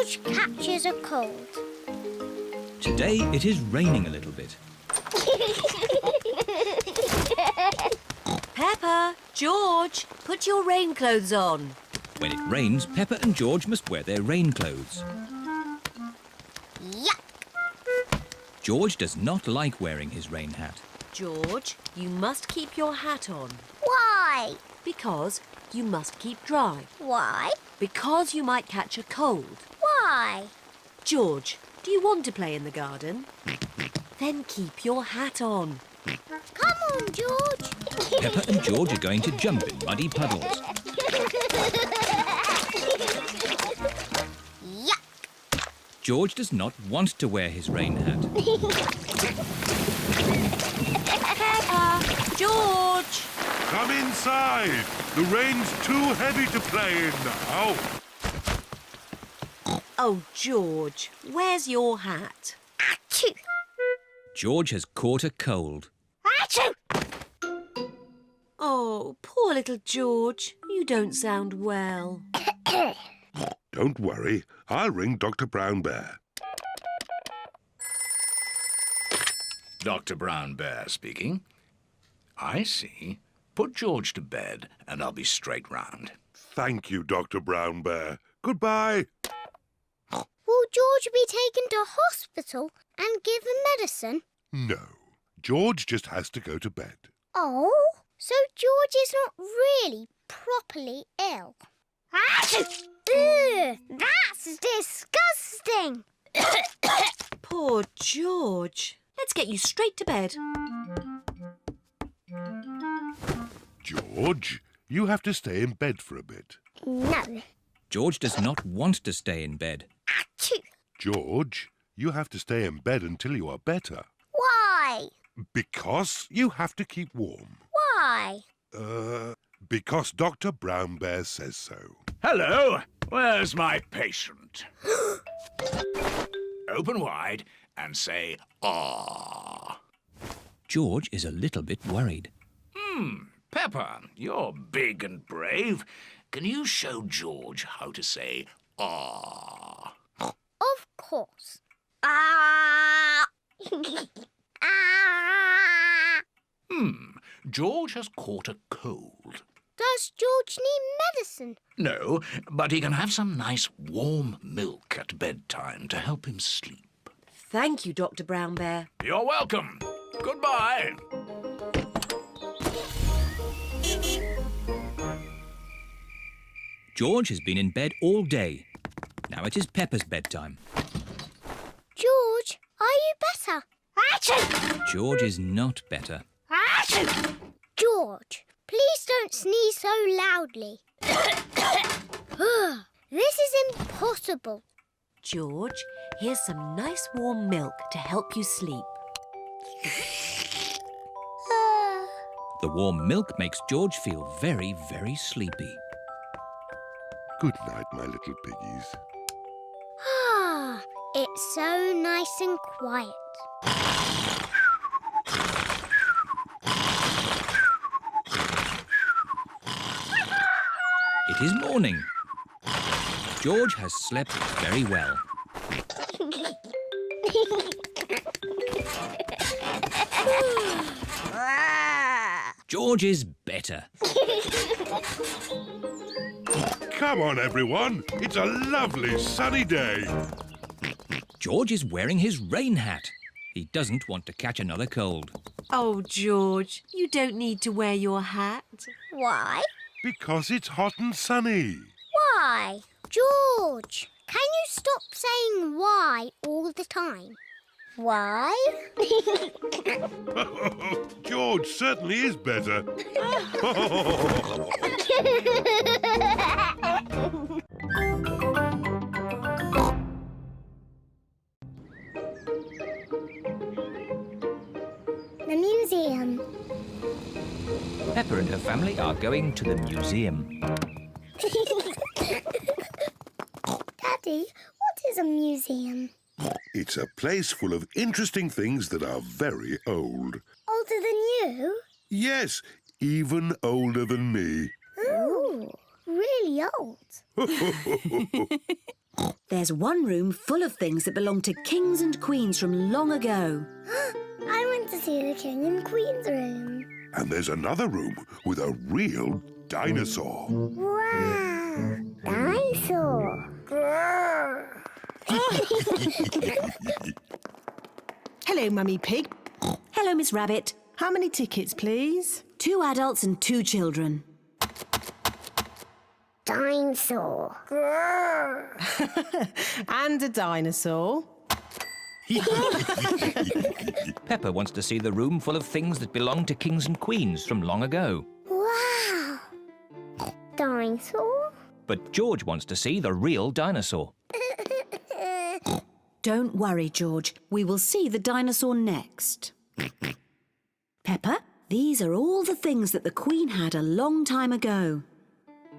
George catches a cold? Today it is raining a little bit. Peppa, George, put your rain clothes on. When it rains, Peppa and George must wear their rain clothes. Yuck! George does not like wearing his rain hat. George, you must keep your hat on. Why? Because you must keep dry. Why? Because you might catch a cold. Why? George, do you want to play in the garden? Then keep your hat on. Come on, George. Peppa and George are going to jump in muddy puddles. Yuck! George does not want to wear his rain hat. Peppa, George! Come inside. The rain's too heavy to play in now. Oh, George, where's your hat? Achoo! George has caught a cold. Achoo! Oh, poor little George. You don't sound well. Don't worry. I'll ring Dr. Brown Bear. Dr. Brown Bear speaking. I see. Put George to bed and I'll be straight round. Thank you, Dr. Brown Bear. Goodbye. Will George be taken to hospital and given medicine? No. George just has to go to bed. Oh, so George is not really properly ill. Achoo! Ugh, that's disgusting. Poor George. Let's get you straight to bed. George, you have to stay in bed for a bit. No. George does not want to stay in bed. Achoo! George, you have to stay in bed until you are better. Why? Because you have to keep warm. Why? Because Dr. Brown Bear says so. Hello, where's my patient? Open wide and say, "Ah." George is a little bit worried. Peppa, you're big and brave. Can you show George how to say, "Ah"? Of course. Ah! Ah! George has caught a cold. Does George need medicine? No, but he can have some nice warm milk at bedtime to help him sleep. Thank you, Dr. Brown Bear. You're welcome. Goodbye. George has been in bed all day. Now it is Peppa's bedtime. George, are you better? Achoo! George is not better. Achoo! George, please don't sneeze so loudly. This is impossible. George, here's some nice warm milk to help you sleep. The warm milk makes George feel very, very sleepy. Good night, my little piggies. Ah, it's so nice and quiet. It is morning. George has slept very well. George is better. Come on, everyone. It's a lovely sunny day. George is wearing his rain hat. He doesn't want to catch another cold. Oh, George, you don't need to wear your hat. Why? Because it's hot and sunny. Why? George, can you stop saying why all the time? Why? George certainly is better. The museum. Peppa and her family are going to the museum. Daddy, what is a museum? It's a place full of interesting things that are very old. Older than you? Yes, even older than me. Ooh, really old. There's one room full of things that belong to kings and queens from long ago. I want to see the King and Queen's room. And there's another room with a real dinosaur. Wow! Dinosaur! Grrr. Hello, Mummy Pig. Hello, Miss Rabbit. How many tickets, please? 2 adults and 2 children. Dinosaur! Grrr. And a dinosaur. Peppa wants to see the room full of things that belong to kings and queens from long ago. Wow! Dinosaur? But George wants to see the real dinosaur. Don't worry, George. We will see the dinosaur next. Peppa, these are all the things that the Queen had a long time ago.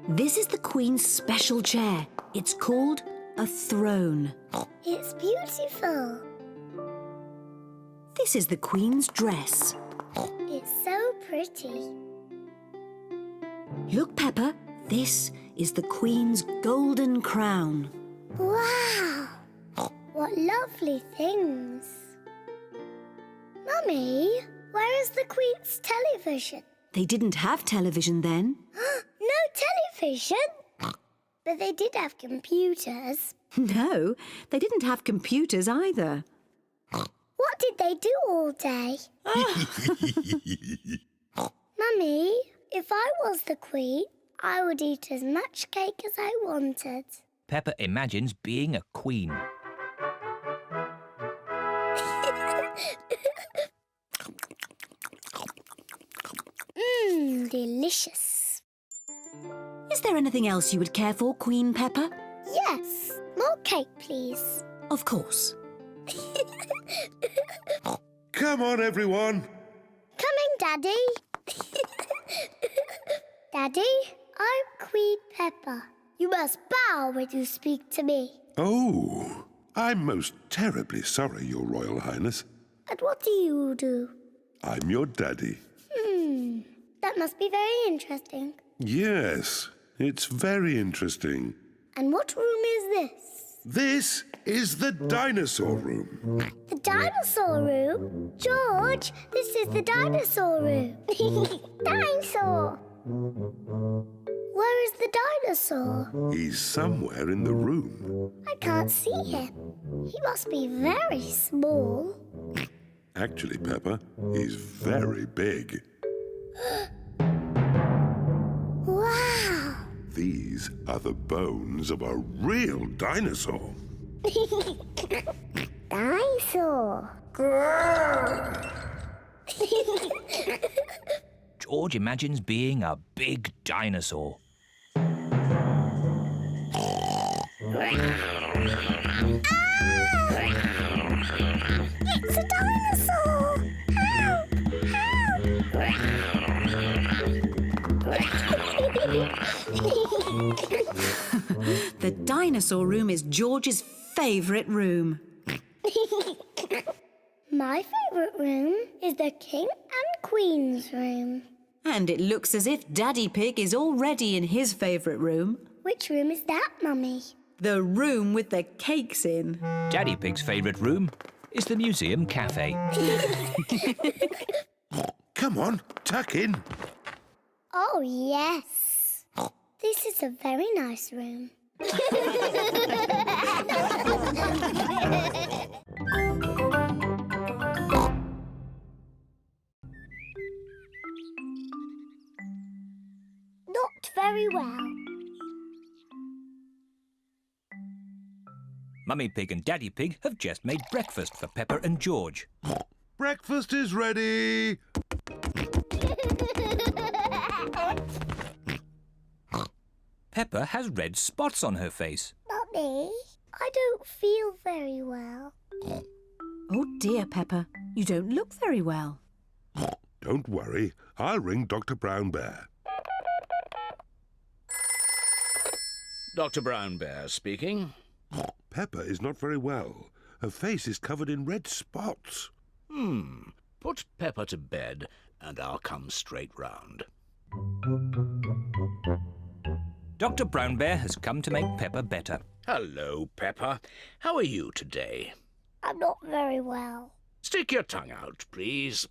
This is the Queen's special chair. It's called a throne. It's beautiful. This is the Queen's dress. It's so pretty. Look, Peppa, this is the Queen's golden crown. Wow! What lovely things. Mummy, where is the Queen's television? They didn't have television then. No television? But they did have computers. No, they didn't have computers either. What did they do all day? Mummy, if I was the Queen, I would eat as much cake as I wanted. Peppa imagines being a queen. Delicious. Is there anything else you would care for, Queen Peppa? Yes, more cake, please. Of course. Come on, everyone. Coming, Daddy. Daddy, I'm Queen Peppa. You must bow when you speak to me. Oh, I'm most terribly sorry, Your Royal Highness. And what do you do? I'm your daddy. That must be very interesting. Yes, it's very interesting. And what room is this? This is the dinosaur room. The dinosaur room? George, this is the dinosaur room. Dinosaur! Where is the dinosaur? He's somewhere in the room. I can't see him. He must be very small. Actually, Peppa, he's very big. Wow! These are the bones of a real dinosaur. Dinosaur! Grrr. George imagines being a big dinosaur. It's a dinosaur! The dinosaur room is George's favourite room. My favourite room is the King and Queen's room. And it looks as if Daddy Pig is already in his favourite room. Which room is that, Mummy? The room with the cakes in. Daddy Pig's favourite room is the museum cafe. Come on, tuck in. Oh, yes. This is a very nice room. Not very well. Mummy Pig and Daddy Pig have just made breakfast for Peppa and George. Breakfast is ready. Peppa has red spots on her face. Mummy, I don't feel very well. Oh dear, Peppa, you don't look very well. Don't worry, I'll ring Dr. Brown Bear. Dr. Brown Bear speaking. Peppa is not very well. Her face is covered in red spots. Put Peppa to bed and I'll come straight round. Dr. Brown Bear has come to make Peppa better. Hello, Peppa. How are you today? I'm not very well. Stick your tongue out, please.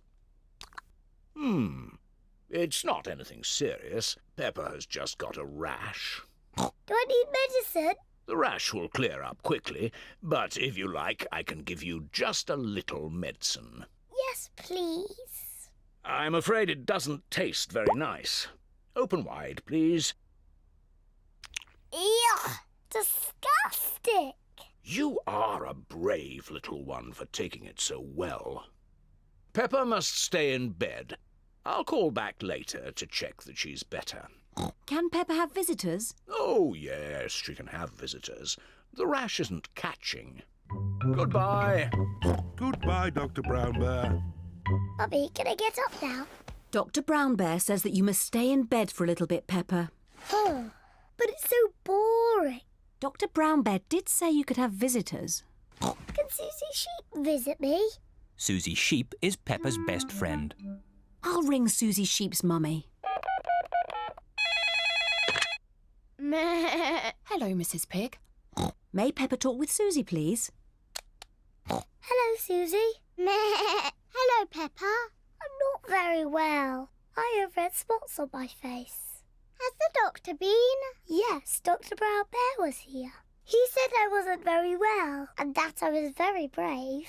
It's not anything serious. Peppa has just got a rash. Do I need medicine? The rash will clear up quickly, but if you like, I can give you just a little medicine. Yes, please. I'm afraid it doesn't taste very nice. Open wide, please. Ew! Disgusting! You are a brave little one for taking it so well. Peppa must stay in bed. I'll call back later to check that she's better. Can Peppa have visitors? Oh, yes, she can have visitors. The rash isn't catching. Goodbye. Goodbye, Dr. Brown Bear. Mummy, can I get up now? Dr. Brown Bear says that you must stay in bed for a little bit, Peppa. Oh, but it's so boring. Dr. Brown Bear did say you could have visitors. Can Susie Sheep visit me? Susie Sheep is Peppa's best friend. I'll ring Susie Sheep's mummy. Hello, Mrs. Pig. May Peppa talk with Susie, please? Hello, Susie. Hello, Peppa. I'm not very well. I have red spots on my face. Has the doctor been? Yes, Dr. Brown Bear was here. He said I wasn't very well and that I was very brave.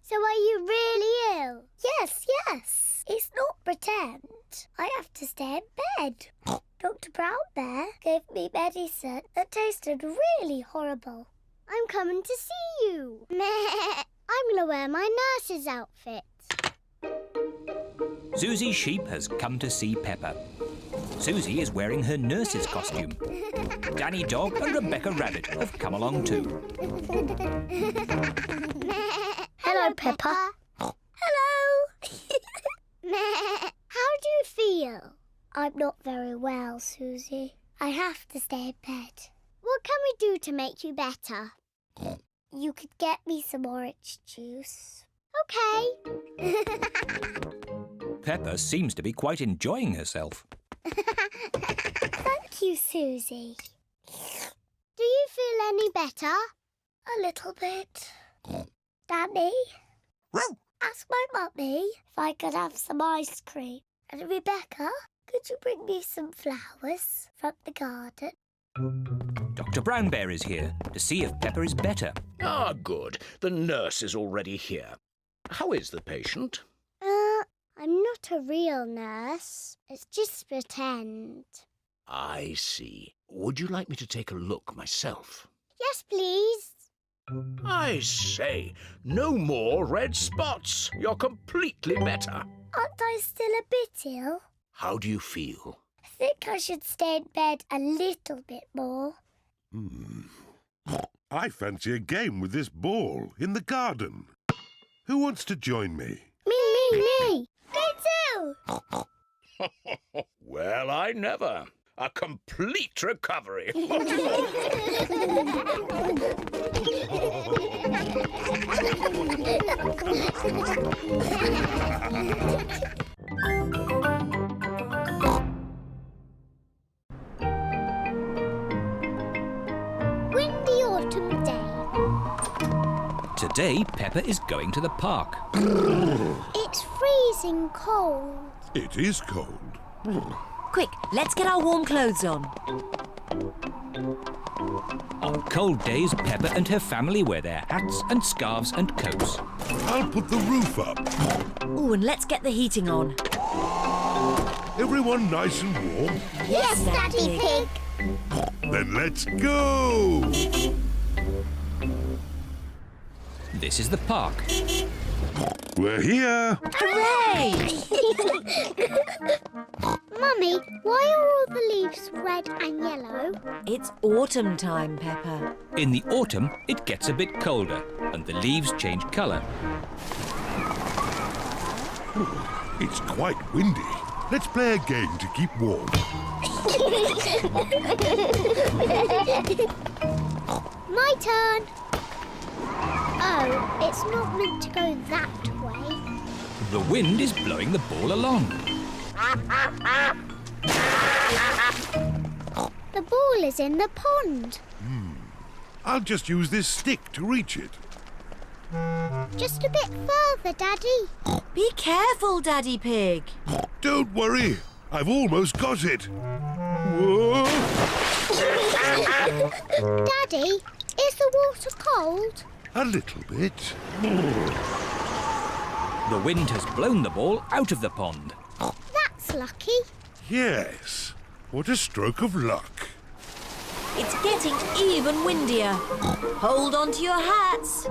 So are you really ill? Yes. It's not pretend. I have to stay in bed. Dr. Brown Bear gave me medicine that tasted really horrible. I'm coming to see you. I'm going to wear my nurse's outfit. Susie Sheep has come to see Peppa. Susie is wearing her nurse's costume. Danny Dog and Rebecca Rabbit have come along too. Hello, Peppa. Hello. How do you feel? I'm not very well, Susie. I have to stay in bed. What can we do to make you better? You could get me some orange juice. Okay. Peppa seems to be quite enjoying herself. Thank you, Susie. Do you feel any better? A little bit. Danny? Ask my mummy if I could have some ice cream. And Rebecca, could you bring me some flowers from the garden? Dr. Brown Bear is here to see if Peppa is better. Ah, good. The nurse is already here. How is the patient? I'm not a real nurse. It's just pretend. I see. Would you like me to take a look myself? Yes, please. I say, no more red spots. You're completely better. Aren't I still a bit ill? How do you feel? I think I should stay in bed a little bit more. I fancy a game with this ball in the garden. Who wants to join me? Me. Me too. Well, I never. A complete recovery. Windy autumn day. Today, Peppa is going to the park. It's freezing cold. It is cold. Quick, let's get our warm clothes on. On cold days, Peppa and her family wear their hats and scarves and coats. I'll put the roof up. Ooh, and let's get the heating on. Everyone nice and warm? Yes, Daddy Pig. Then let's go! This is the park. We're here. Hooray! Mummy, why are all the leaves red and yellow? It's autumn time, Peppa. In the autumn, it gets a bit colder and the leaves change colour. It's quite windy. Let's play a game to keep warm. My turn. Oh, it's not meant to go that way. The wind is blowing the ball along. The ball is in the pond. I'll just use this stick to reach it. Just a bit further, Daddy. Be careful, Daddy Pig. Don't worry, I've almost got it. Whoa! Daddy, is the water cold? A little bit. The wind has blown the ball out of the pond. That's lucky. Yes. What a stroke of luck. It's getting even windier. Hold on to your hats.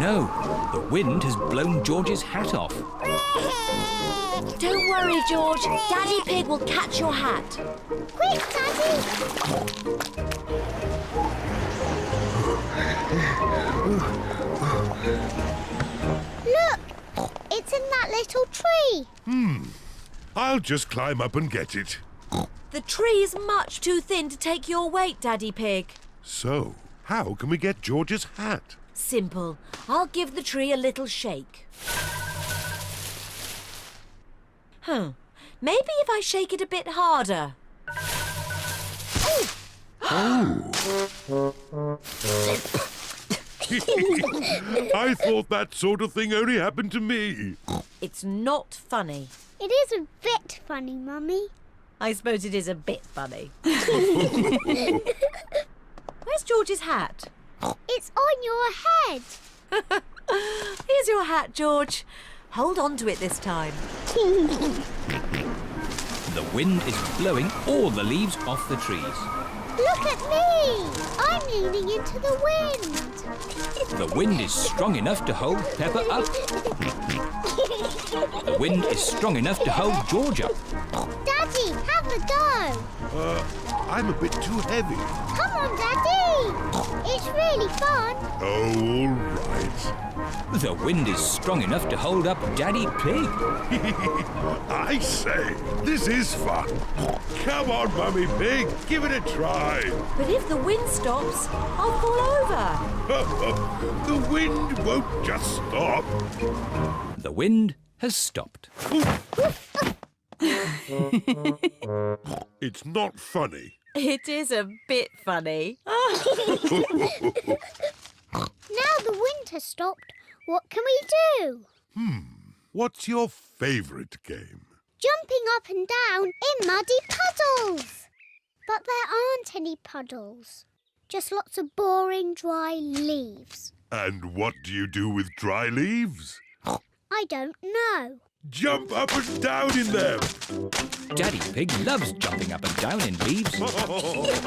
No, the wind has blown George's hat off. Don't worry, George. Daddy Pig will catch your hat. Quick, Daddy. Look, it's in that little tree. I'll just climb up and get it. The tree is much too thin to take your weight, Daddy Pig. So, how can we get George's hat? Simple. I'll give the tree a little shake. Maybe if I shake it a bit harder. I thought that sort of thing only happened to me. It's not funny. It is a bit funny, Mummy. I suppose it is a bit funny. Where's George's hat? It's on your head. Here's your hat, George. Hold on to it this time. The wind is blowing all the leaves off the trees. Look at me. I'm leaning into the wind. The wind is strong enough to hold Peppa up. The wind is strong enough to hold George up. Daddy, have a go. I'm a bit too heavy. Come on, Daddy. It's really fun. Oh, all right. The wind is strong enough to hold up Daddy Pig. I say, this is fun. Come on, Mummy Pig, give it a try. But if the wind stops, I'll fall over. The wind won't just stop. The wind has stopped. It's not funny. It is a bit funny. Now the wind has stopped, what can we do? What's your favourite game? Jumping up and down in muddy puddles. But there aren't any puddles. Just lots of boring, dry leaves. And what do you do with dry leaves? I don't know. Jump up and down in them. Daddy Pig loves jumping up and down in leaves.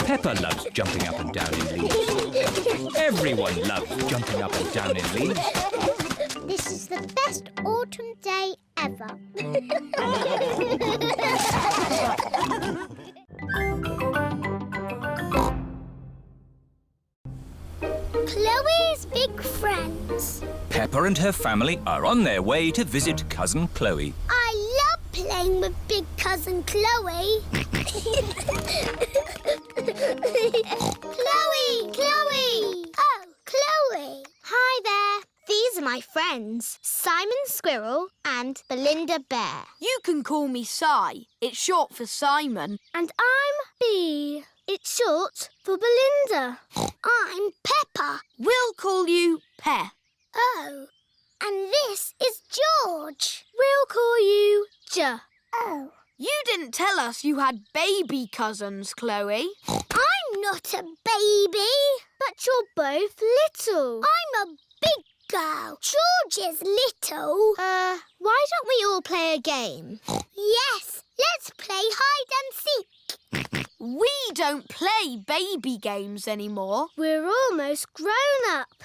Peppa loves jumping up and down in leaves. Everyone loves jumping up and down in leaves. This is the best autumn day ever. Chloe's big friends. Peppa and her family are on their way to visit Cousin Chloe. I love playing with big cousin Chloe. Chloe! Oh, Chloe. Hi there. These are my friends, Simon Squirrel and Belinda Bear. You can call me Si. It's short for Simon. And I'm Bee. It's short for Belinda. I'm Peppa. We'll call you Pe. Oh. And this is George. We'll call you J. Oh. You didn't tell us you had baby cousins, Chloe. I'm not a baby. But you're both little. I'm a big girl. George is little. Why don't we all play a game? Yes, let's play hide and seek. We don't play baby games anymore. We're almost grown up.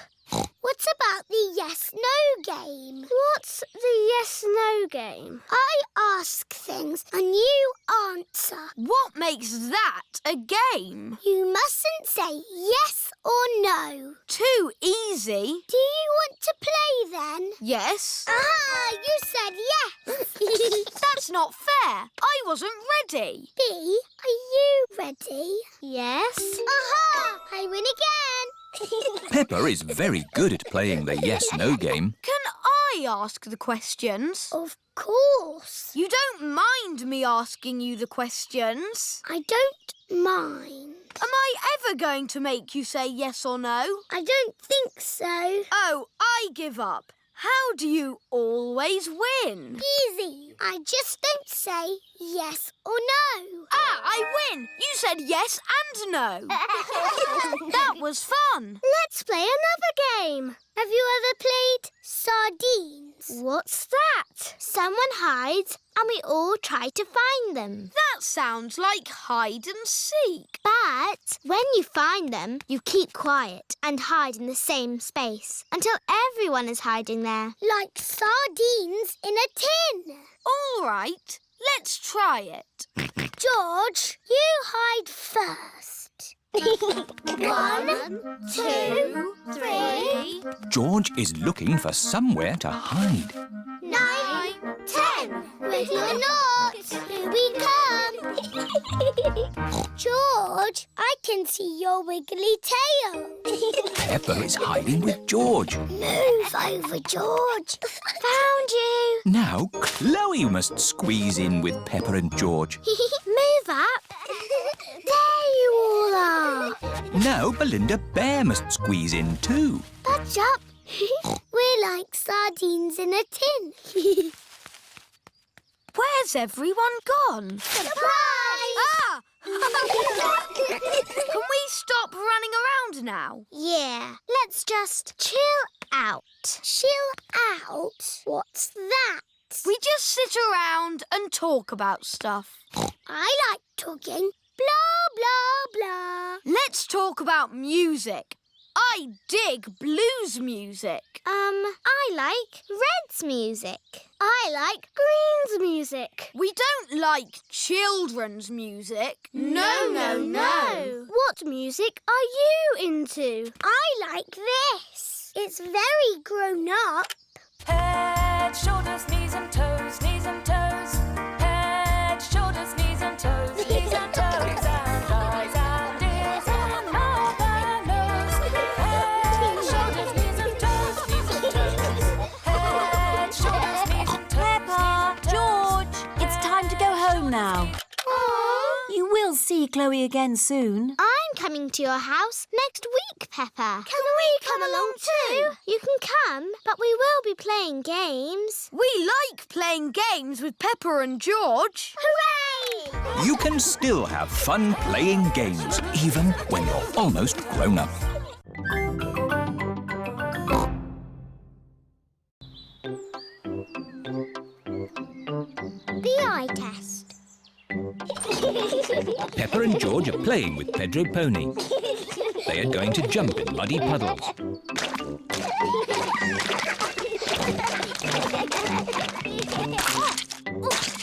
What about the yes-no game? What's the yes-no game? I ask things and you answer. What makes that a game? You mustn't say yes or no. Too easy. Do you want to play then? Yes. Ah, you said yes. That's not fair. I wasn't ready. Bee, are you ready? Yes. Aha! I win again. Peppa is very good at playing the yes-no game. Can I ask the questions? Of course. You don't mind me asking you the questions? I don't mind. Am I ever going to make you say yes or no? I don't think so. Oh, I give up. How do you always win? Easy. I just don't say yes or no. Ah, I win! You said yes and no. That was fun. Let's play another game. Have you ever played sardines? What's that? Someone hides and we all try to find them. That sounds like hide and seek. But when you find them, you keep quiet and hide in the same space until everyone is hiding there. Like sardines in a tin. All right, let's try it. George, you hide first. 1, 2, 3. George is looking for somewhere to hide. 9, 10. Ready or not, here we come. George, I can see your wiggly tail. Peppa is hiding with George. Move over, George. Found you. Now Chloe must squeeze in with Peppa and George. Move up. There you all are. Now Belinda Bear must squeeze in too. Budge up. We're like sardines in a tin. Where's everyone gone? Surprise! Ah! Can we stop running around now? Yeah, let's just chill out. Chill out? What's that? We just sit around and talk about stuff. I like talking. Blah, blah, blah. Let's talk about music. I dig blues music. I like Red's music. I like Green's music. We don't like children's music. No. What music are you into? I like this. It's very grown up. Head, shoulders, knees and toes, knees and toes. Head, shoulders, knees and toes, knees and toes. And eyes and ears and mouth and nose. Head, shoulders, knees and toes, knees and toes. Head, shoulders, knees and toes. Peppa, George, it's time to go home now. Aww. You will see Chloe again soon. I'm coming to your house next week, Peppa. Can we come along too? You can come, but we will be playing games. We like playing games with Peppa and George. Hooray! You can still have fun playing games, even when you're almost grown up. The eye test. Peppa and George are playing with Pedro Pony. They are going to jump in muddy puddles.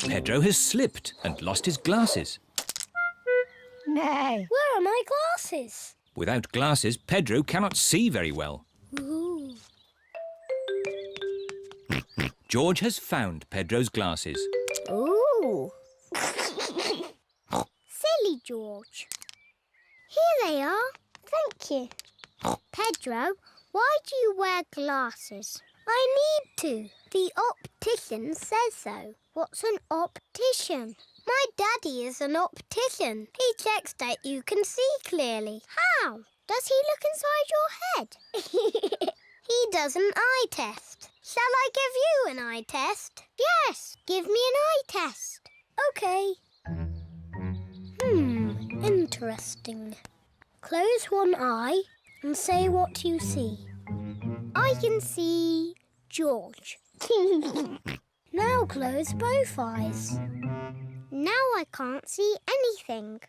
Pedro has slipped and lost his glasses. Where are my glasses? Without glasses, Pedro cannot see very well. Ooh. George has found Pedro's glasses. Ooh. Silly George. Here they are. Thank you. Pedro, why do you wear glasses? I need to. The optician says so. What's an optician? My daddy is an optician. He checks that you can see clearly. How? Does he look inside your head? He does an eye test. Shall I give you an eye test? Yes, give me an eye test. OK. Interesting. Close one eye and say what you see. I can see George. Now close both eyes. Now I can't see anything.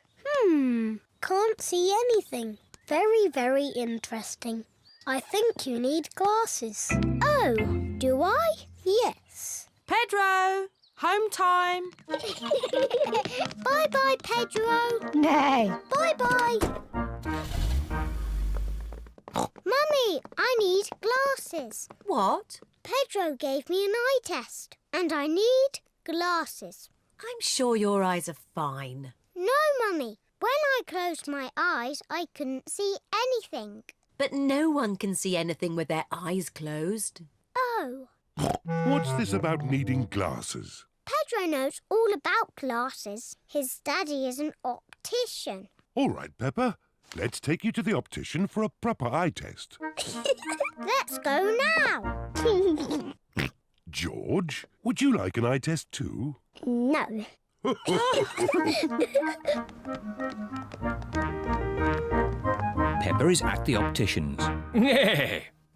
Can't see anything. Very, very interesting. I think you need glasses. Oh, do I? Yes. Pedro, home time. Bye-bye, Pedro. Nay. Bye-bye. Mummy, I need glasses. What? Pedro gave me an eye test and I need glasses. I'm sure your eyes are fine. No, Mummy. When I closed my eyes, I couldn't see anything. But no one can see anything with their eyes closed. Oh. What's this about needing glasses? Pedro knows all about glasses. His daddy is an optician. All right, Peppa. Let's take you to the optician for a proper eye test. Let's go now. George, would you like an eye test too? No. Peppa is at the optician's.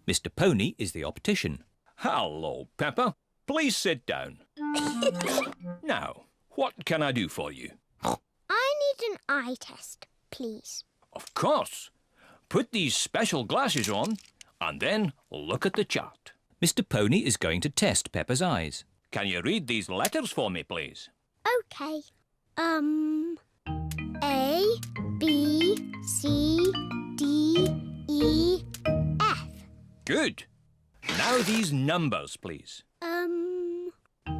Mr. Pony is the optician. Hello, Peppa. Please sit down. Now, what can I do for you? I need an eye test, please. Of course. Put these special glasses on and then look at the chart. Mr. Pony is going to test Peppa's eyes. Can you read these letters for me, please? Okay. A, B, C, D, E, F. Good. Now these numbers, please.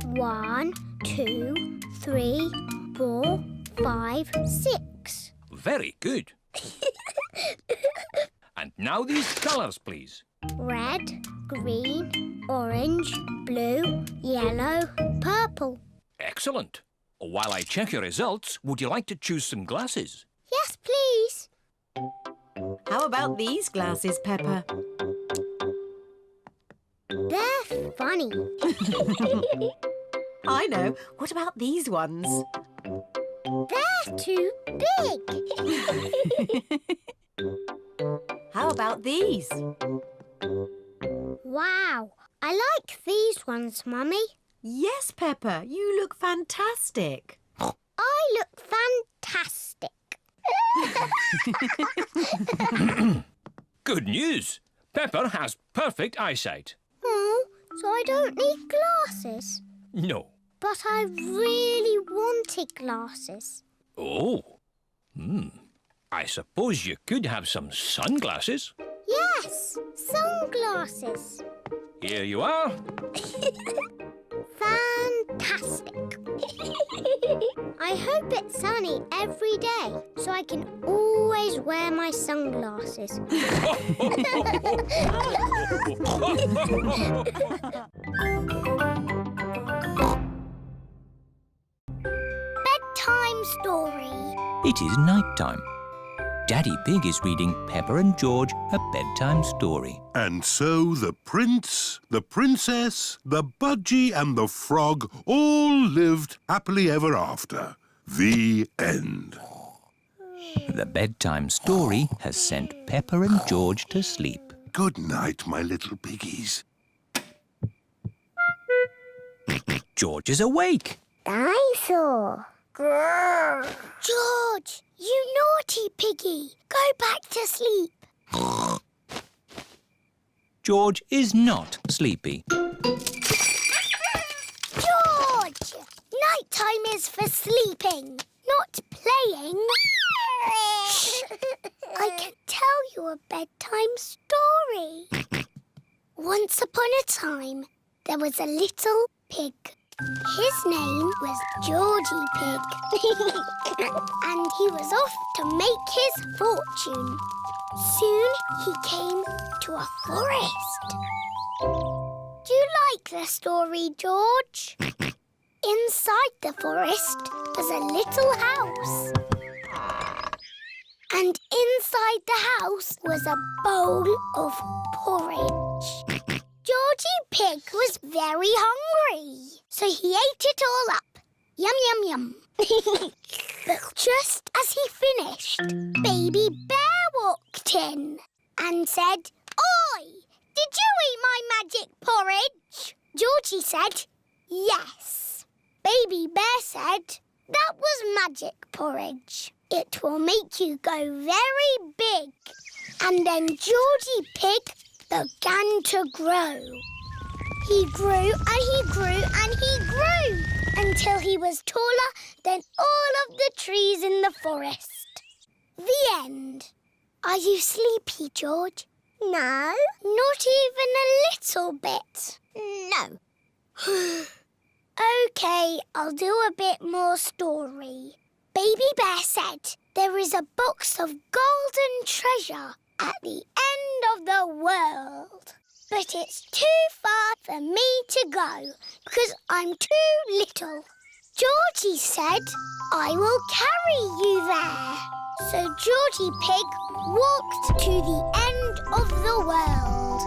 1, 2, 3, 4, 5, 6. Very good. And now these colours, please. Red, green, orange, blue, yellow, purple. Excellent. While I check your results, would you like to choose some glasses? Yes, please. How about these glasses, Peppa? They're funny. I know. What about these ones? They're too big. How about these? Wow, I like these ones, Mummy. Yes, Peppa, you look fantastic. I look fantastic. Good news. Peppa has perfect eyesight. Oh, so I don't need glasses. No. But I really wanted glasses. Oh. I suppose you could have some sunglasses. Yes, sunglasses. Here you are. Fantastic. I hope it's sunny every day so I can always wear my sunglasses. Bedtime story. It is night time. Daddy Pig is reading Peppa and George a bedtime story. And so the prince, the princess, the budgie and the frog all lived happily ever after. The end. The bedtime story has sent Peppa and George to sleep. Good night, my little piggies. George is awake. Dinosaur. Grrr. George, you naughty piggy. Go back to sleep. George is not sleepy. George! Nighttime is for sleeping, not playing. Shh. I can tell you a bedtime story. Once upon a time, there was a little pig. His name was Georgie Pig. And he was off to make his fortune. Soon he came to a forest. Do you like the story, George? Inside the forest was a little house. And inside the house was a bowl of porridge. Georgie Pig was very hungry, so he ate it all up. Yum, yum, yum. But just as he finished, Baby Bear walked in and said, "Oi, did you eat my magic porridge?" Georgie said, "Yes." Baby Bear said, "That was magic porridge. It will make you go very big." And then Georgie Pig began to grow. He grew and he grew and he grew until he was taller than all of the trees in the forest. The end. Are you sleepy, George? No. Not even a little bit? No. OK, I'll do a bit more story. Baby Bear said there is a box of golden treasure at the end of the world. But it's too far for me to go because I'm too little. Georgie said, I will carry you there. So Georgie Pig walked to the end of the world.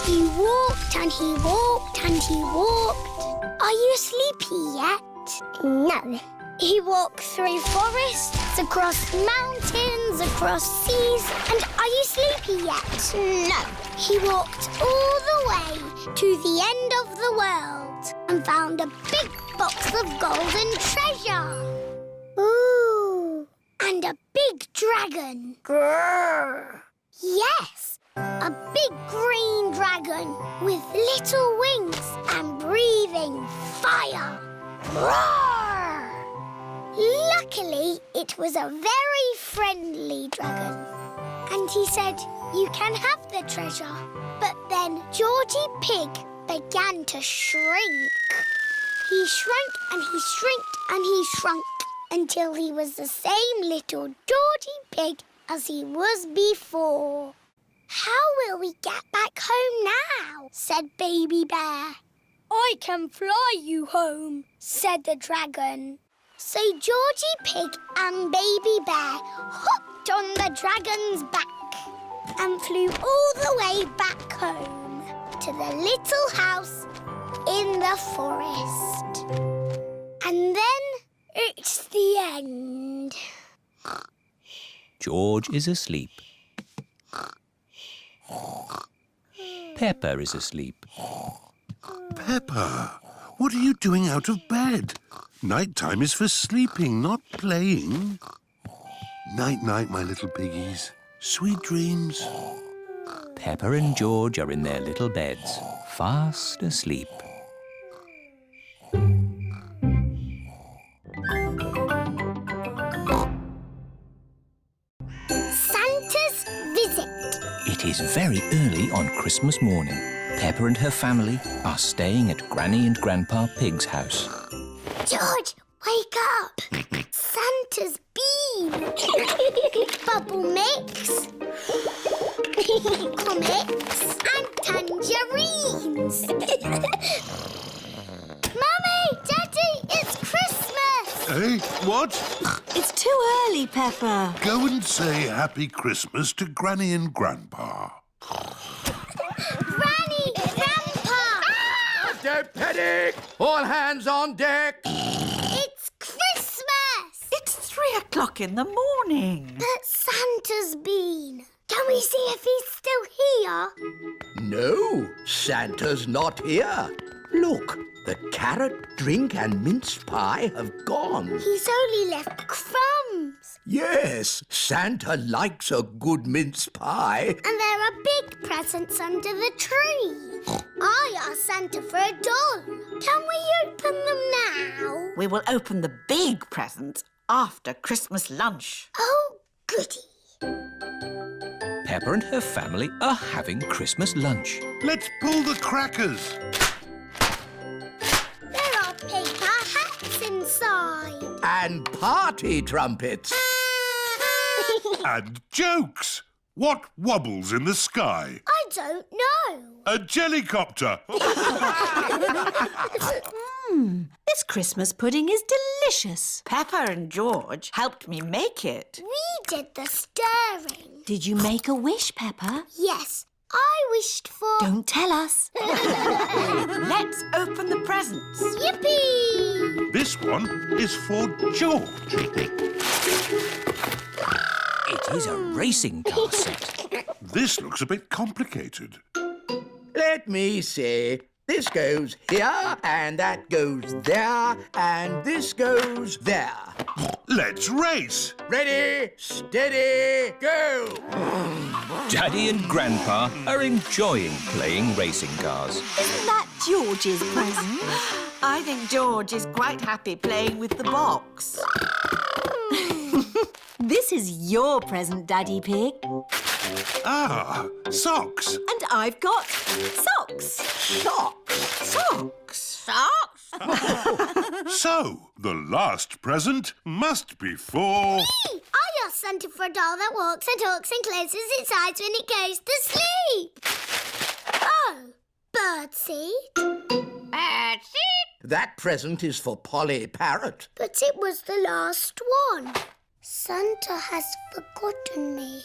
He walked and he walked and he walked. Are you sleepy yet? No. He walked through forests, across mountains, across seas. And are you sleepy yet? No. He walked all the way to the end of the world and found a big box of golden treasure. Ooh. And a big dragon. Grrr. Yes, a big green dragon with little wings and breathing fire. Roar! Luckily, it was a very friendly dragon. And he said, you can have the treasure. But then Georgie Pig began to shrink. He shrank and he shrinked and he shrunk until he was the same little Georgie Pig as he was before. How will we get back home now? Said Baby Bear. I can fly you home, said the dragon. So Georgie Pig and Baby Bear hopped on the dragon's back and flew all the way back home to the little house in the forest. And then it's the end. George is asleep. Peppa is asleep. Peppa, what are you doing out of bed? Night-time is for sleeping, not playing. Night-night, my little piggies. Sweet dreams. Peppa and George are in their little beds, fast asleep. Santa's visit. It is very early on Christmas morning. Peppa and her family are staying at Granny and Grandpa Pig's house. George, wake up! Santa's bean! Bubble mix! Comics and tangerines! Mummy! Daddy! It's Christmas! Hey, what? It's too early, Peppa. Go and say Happy Christmas to Granny and Grandpa. Granny! Grandpa! Don't panic! All hands on deck! It's Christmas! It's 3 o'clock in the morning. But Santa's been. Can we see if he's still here? No, Santa's not here. Look, the carrot, drink and mince pie have gone. He's only left crumbs. Yes, Santa likes a good mince pie. And there are big presents under the tree. I asked Santa for a doll. Can we open them now? We will open the big presents after Christmas lunch. Oh, goody. Peppa and her family are having Christmas lunch. Let's pull the crackers. There are paper hats inside. And party trumpets. And jokes. What wobbles in the sky? I don't know. A jellycopter. This Christmas pudding is delicious. Peppa and George helped me make it. We did the stirring. Did you make a wish, Peppa? Yes, I wished for... Don't tell us. Let's open the presents. Yippee! This one is for George. It is a racing car set. This looks a bit complicated. Let me see. This goes here, and that goes there, and this goes there. Let's race. Ready, steady, go! Daddy and Grandpa are enjoying playing racing cars. Isn't that George's present? I think George is quite happy playing with the box. This is your present, Daddy Pig. Ah, socks. And I've got socks. Socks! Socks. Socks? So, the last present must be for... I asked Santa for a doll that walks and talks and closes its eyes when it goes to sleep. Oh, birdseed. Birdseed? That present is for Polly Parrot. But it was the last one. Santa has forgotten me.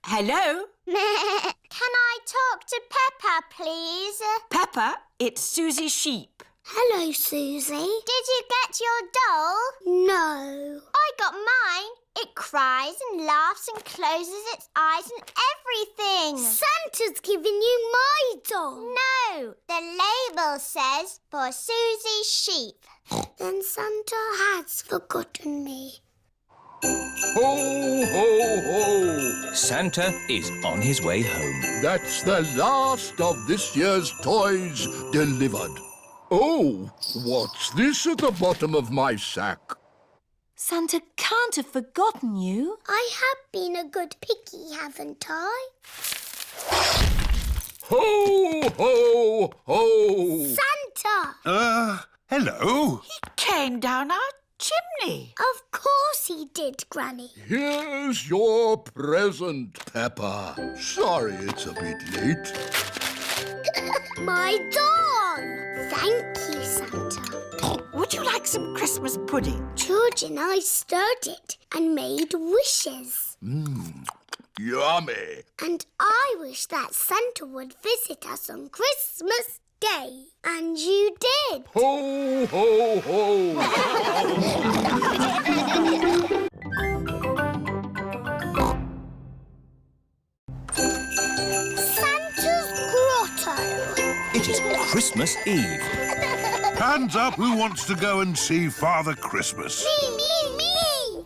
Hello? Can I talk to Peppa, please? Peppa, it's Susie Sheep. Hello, Susie. Did you get your doll? No. I got mine. It cries and laughs and closes its eyes and everything. Santa's giving you my doll. No, the label says for Susie Sheep. Then Santa has forgotten me. Ho, ho, ho! Santa is on his way home. That's the last of this year's toys delivered. Oh, what's this at the bottom of my sack? Santa can't have forgotten you. I have been a good piggy, haven't I? Ho, ho, ho! Santa! Hello? He came down our chimney. Of course he did, Granny. Here's your present, Peppa. Sorry it's a bit late. My doll! Thank you, Santa. Would you like some Christmas pudding? George and I stirred it and made wishes. Yummy. And I wish that Santa would visit us on Christmas Day. And you did. Ho, ho, ho! Santa's grotto. It is Christmas Eve. Hands up, who wants to go and see Father Christmas? Me!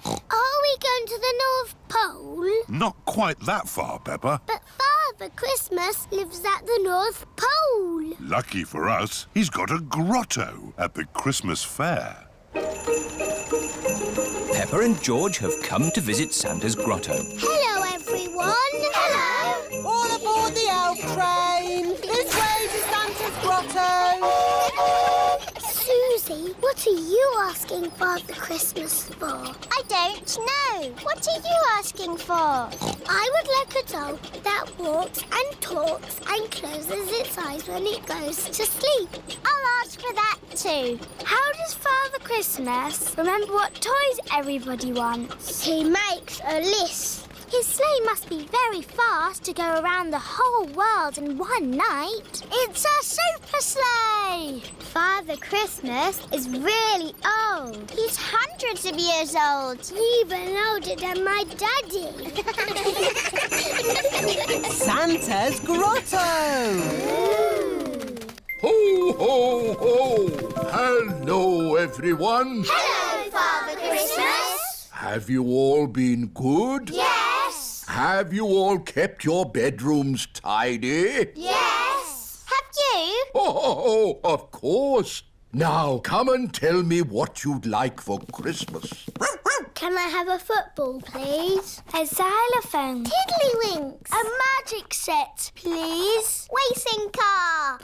Are we going to the North Pole? Not quite that far, Peppa. But Father Christmas lives at the North Pole. Lucky for us, he's got a grotto at the Christmas fair. Peppa and George have come to visit Santa's grotto. Hello, everyone. Hello. All aboard the elf train. This way to Santa's grotto. Susie, what are you asking Father Christmas for? I don't know. What are you asking for? I would like a doll that walks and talks and closes its eyes when it goes to sleep. I'll ask for that too. How does Father Christmas remember what toys everybody wants? He makes a list. His sleigh must be very fast to go around the whole world in one night. It's a super sleigh! Father Christmas is really old. He's hundreds of years old. Even older than my daddy. Santa's grotto. Ho, ho, ho! Hello, everyone. Hello, Father Christmas. Have you all been good? Yes. Have you all kept your bedrooms tidy? Yes. Have you? Oh, of course. Now, come and tell me what you'd like for Christmas. Can I have a football, please? A xylophone. Tiddlywinks. A magic set, please. Racing car.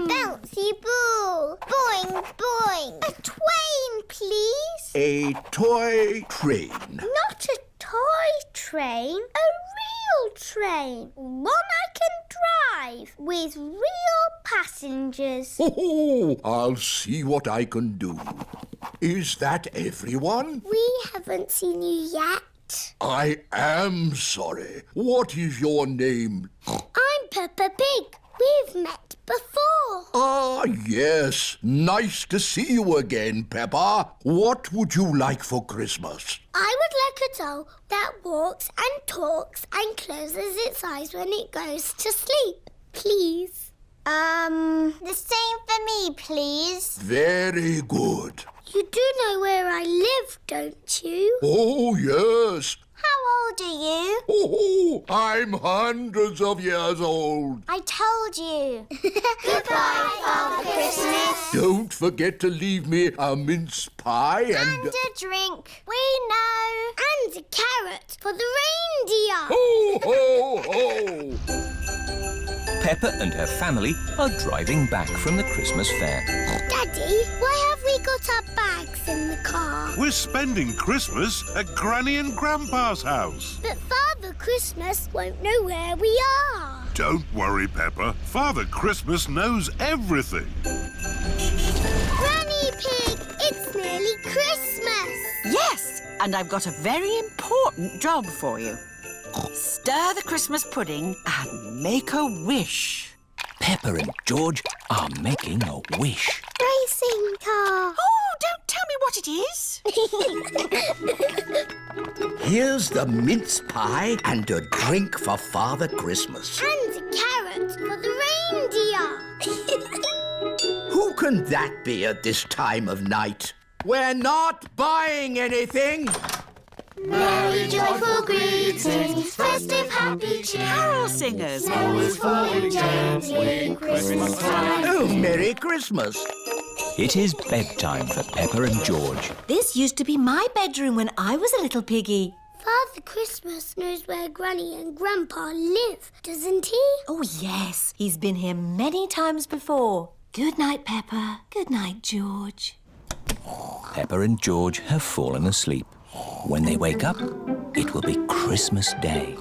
Bouncy ball. Boing, boing. A twain, please. A toy train. Not a toy train. A real train. One I can drive with real passengers. Oh, I'll see what I can do. Is that everyone? We haven't seen you yet. I am sorry. What is your name? I'm Peppa Pig. We've met before. Ah, yes. Nice to see you again, Peppa. What would you like for Christmas? I would like a doll that walks and talks and closes its eyes when it goes to sleep, please. The same for me, please. Very good. You do know where I live, don't you? Oh, yes. How old are you? Oh, I'm hundreds of years old. I told you. Goodbye, Father Christmas. Don't forget to leave me a mince pie And a drink. We know. And a carrot for the reindeer. Ho, ho, ho! Peppa and her family are driving back from the Christmas fair. Daddy, why have we got our bags in the car? We're spending Christmas at Granny and Grandpa's house. But Father Christmas won't know where we are. Don't worry, Peppa. Father Christmas knows everything. Granny Pig, it's nearly Christmas. Yes, and I've got a very important job for you. Stir the Christmas pudding and make a wish. Peppa and George are making a wish. Racing car. Oh, don't tell me what it is. Here's the mince pie and a drink for Father Christmas. And a carrot for the reindeer. Who can that be at this time of night? We're not buying anything. Merry joyful greetings, festive happy cheer. Carol singers. Always falling gently, Christmas time. Oh, Merry Christmas. It is bedtime for Peppa and George. This used to be my bedroom when I was a little piggy. Father Christmas knows where Granny and Grandpa live, doesn't he? Oh, yes. He's been here many times before. Good night, Peppa. Good night, George. Peppa and George have fallen asleep. When they wake up, it will be Christmas Day.